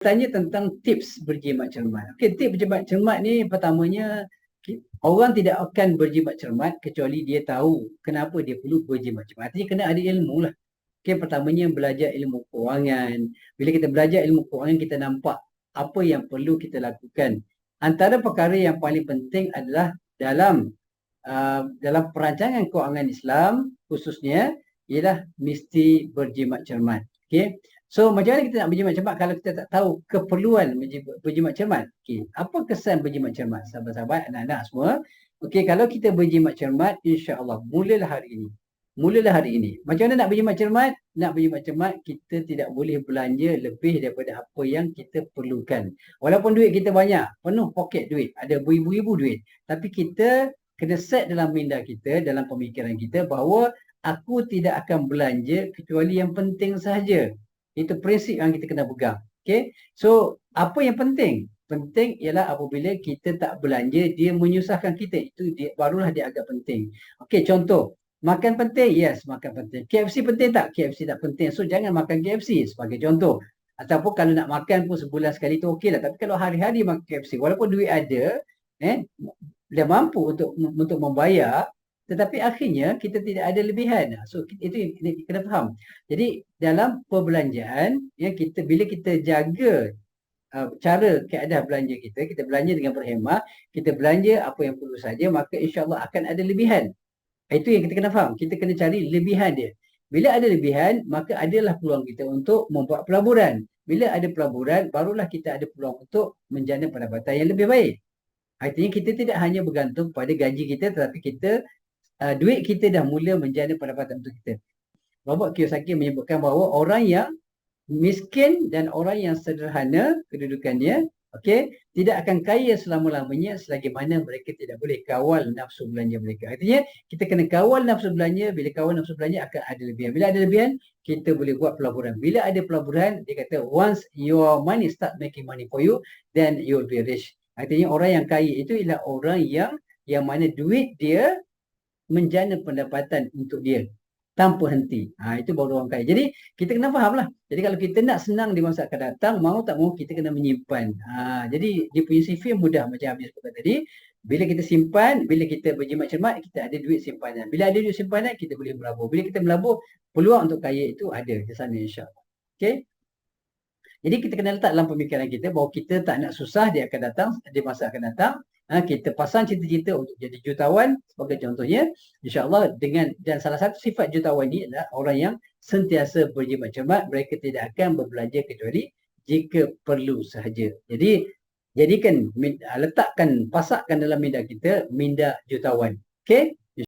Tanya tentang tips berjimat cermat. Okey, tips berjimat cermat ni pertamanya orang tidak akan berjimat cermat kecuali dia tahu kenapa dia perlu berjimat cermat. Artinya kena ada ilmu lah. Okey, pertamanya belajar ilmu kewangan. Bila kita belajar ilmu kewangan, kita nampak apa yang perlu kita lakukan. Antara perkara yang paling penting adalah dalam perancangan kewangan Islam khususnya ialah mesti berjimat cermat. Okey. So macam mana kita nak berjimat cermat kalau kita tak tahu keperluan berjimat cermat? Okey, apa kesan berjimat cermat? Sahabat-sahabat, anak-anak semua. Okey, kalau kita berjimat cermat, insya-Allah mulalah hari ini. Mulalah hari ini. Macam mana nak berjimat cermat? Nak berjimat cermat, kita tidak boleh belanja lebih daripada apa yang kita perlukan. Walaupun duit kita banyak, penuh poket duit, ada beribu-ribu duit, tapi kita kena set dalam minda kita, dalam pemikiran kita bahawa aku tidak akan belanja kecuali yang penting sahaja. Itu prinsip yang kita kena pegang. Okay? So, apa yang penting? Penting ialah apabila kita tak belanja, dia menyusahkan kita. Itu barulah dia agak penting. Okay, contoh. Makan penting? Yes, makan penting. KFC penting tak? KFC tak penting. So, jangan makan KFC sebagai contoh. Ataupun kalau nak makan pun sebulan sekali tu okey lah. Tapi kalau hari-hari makan KFC, walaupun duit ada, dia mampu untuk membayar, tetapi akhirnya kita tidak ada lebihan. So itu kena faham. Jadi dalam perbelanjaan, bila kita jaga cara keadaan belanja kita belanja dengan berhemah, kita belanja apa yang perlu saja, maka insya-Allah akan ada lebihan. Itu yang kita kena faham. Kita kena cari lebihan dia. Bila ada lebihan, maka adalah peluang kita untuk membuat pelaburan. Bila ada pelaburan, barulah kita ada peluang untuk menjana pendapatan yang lebih baik. Artinya kita tidak hanya bergantung pada gaji kita, tetapi duit kita dah mula menjana pendapatan untuk kita. Robert Kiyosaki menyebutkan bahawa orang yang miskin dan orang yang sederhana kedudukannya, tidak akan kaya selama-lamanya selagi mana mereka tidak boleh kawal nafsu belanja mereka. Artinya kita kena kawal nafsu belanja. Bila kawal nafsu belanja akan ada lebihan. Bila ada lebihan, kita boleh buat pelaburan. Bila ada pelaburan, dia kata once your money start making money for you, then you'll be rich. Artinya orang yang kaya itu ialah orang yang mana duit dia menjana pendapatan untuk dia tanpa henti. Itu baru orang kaya. Jadi kita kena faham lah. Jadi kalau kita nak senang di masa akan datang, mau tak mau kita kena menyimpan. Jadi dia punya CV mudah macam habis kata tadi. Bila kita simpan, bila kita berjimat cermat, kita ada duit simpanan. Bila ada duit simpanan, kita boleh melabur. Bila kita melabur, peluang untuk kaya itu ada di sana insya-Allah. Okey. Jadi kita kena letak dalam pemikiran kita bahawa kita tak nak susah dia akan datang, di masa akan datang. Kita pasang cita-cita untuk jadi jutawan sebagai contohnya, insya-Allah dan salah satu sifat jutawan ini adalah orang yang sentiasa berjimat cermat, mereka tidak akan berbelanja kecuali jika perlu sahaja. Jadi letakkan, pasakkan dalam minda kita minda jutawan. Okey?